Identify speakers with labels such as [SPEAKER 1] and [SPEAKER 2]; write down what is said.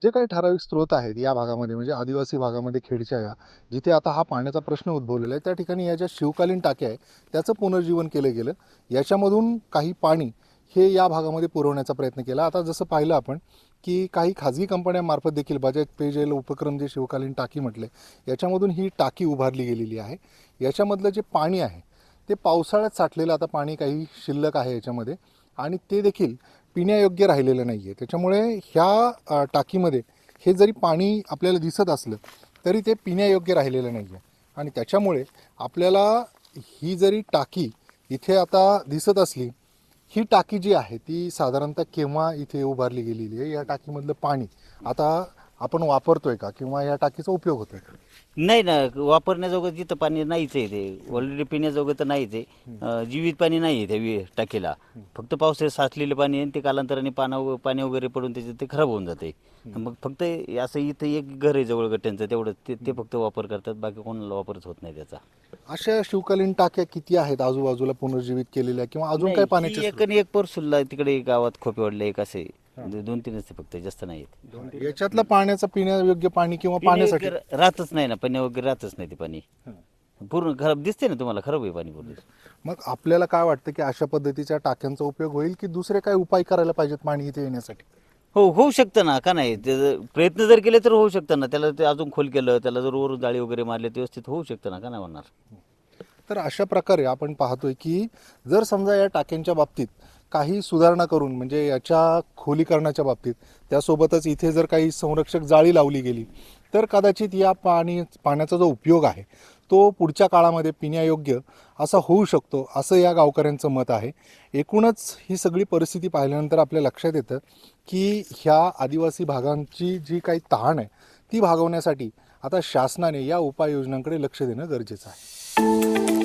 [SPEAKER 1] जे काही ठराविक स्रोत आहेत या भागामध्ये म्हणजे आदिवासी भागामध्ये खेडच्या या जिथे आता हा पाण्याचा प्रश्न उद्भवलेला आहे त्या ठिकाणी या ज्या शिवकालीन टाक्या आहे त्याचं पुनर्जीवन केलं गेलं. याच्यामधून काही पाणी हे या भागामध्ये पुरवण्याचा प्रयत्न केला. आता जसं पाहिलं आपण की काही खाजगी कंपन्यांमार्फत देखील बजाज पेयजल उपक्रम जे शिवकालीन टाकी म्हटले याच्यामधून ही टाकी उभारली गेलेली आहे. याच्यामधलं जे पाणी आहे ते पावसाळ्यात साठलेलं आता पाणी काही शिल्लक आहे याच्यामध्ये आणि ते देखील पिण्यायोग्य राहिलेलं नाही आहे. त्याच्यामुळे ह्या टाकीमध्ये हे जरी पाणी आपल्याला दिसत असलं तरी ते पिण्यायोग्य राहिलेलं नाही आहे आणि त्याच्यामुळे आपल्याला ही जरी टाकी इथे आता दिसत असली, ही टाकी जी आहे ती साधारणतः केव्हा इथे उभारली गेलेली आहे, या टाकीमधलं पाणी आता आपण वापरतोय का किंवा या टाकीचा उपयोग होतोय का?
[SPEAKER 2] नाही ना, वापरण्याजोगं जिथं पाणी नाहीच आहे ते ऑलरेडी पिण्याजोगं तर नाहीच आहे. जीवित पाणी नाही आहे त्या टाकीला. फक्त पावसाळ्यात साचलेलं पाणी आहे आणि ते कालांतराने पाणी वगैरे पडून त्याच्यात ते खराब होऊन जाते. मग फक्त असं इथं एक घर आहे जवळ गट्ट्यांचं तेवढं ते फक्त वापर करतात, बाकी कोणाला वापरच होत नाही त्याचा.
[SPEAKER 1] अशा शिवकालीन टाक्या किती आहेत आजूबाजूला पुनर्जीवित केलेल्या किंवा अजून
[SPEAKER 2] नाही,
[SPEAKER 1] काय
[SPEAKER 2] ही
[SPEAKER 1] पाण्याचे
[SPEAKER 2] एक आणि एक परसुल्ला तिकडे गावात खोपेवाडला एक असे दोन तीनच ते फक्त, जास्त नाही आहेत.
[SPEAKER 1] याच्यातलं पाण्याचं पिण्यायोग्य पाणी किंवा पाण्यासाठी
[SPEAKER 2] राहतच नाही ना, पाणी वगैरे राहतच नाही ते पाणी. पूर्ण खराब दिसते ना तुम्हाला, खराब आहे पाणी पूर्ण.
[SPEAKER 1] मग आपल्याला काय वाटतं की अशा पद्धतीच्या टाक्यांचा उपयोग होईल की दुसरे काय उपाय करायला पाहिजेत पाणी इथे येण्यासाठी?
[SPEAKER 2] हो, होऊ शकतं ना, का नाही? प्रयत्न जर केले तर होऊ शकतं ना. त्याला ते अजून खोल केलं, त्याला जर वरून जाळी वगैरे मारली तर व्यवस्थित होऊ शकतं ना, का नाही होणार?
[SPEAKER 1] तर अशा प्रकारे आपण पाहतोय की जर समजा या टाक्यांच्या बाबतीत काही सुधारणा करून म्हणजे याच्या खोलीकरणाच्या बाबतीत त्यासोबतच इथे जर काही संरक्षक जाळी लावली गेली तर कदाचित या पाण्याचा जो उपयोग आहे तो पुढच्या काळामध्ये पिण्यायोग्य असा होऊ शकतो असं या गावकऱ्यांचं मत आहे. एकूणच ही सगळी परिस्थिती पाहिल्यानंतर आपल्या लक्षात येतं की ह्या आदिवासी भागांची जी काही तहान आहे ती भागवण्यासाठी आता शासनाने या उपाययोजनांकडे लक्ष देणं गरजेचं आहे.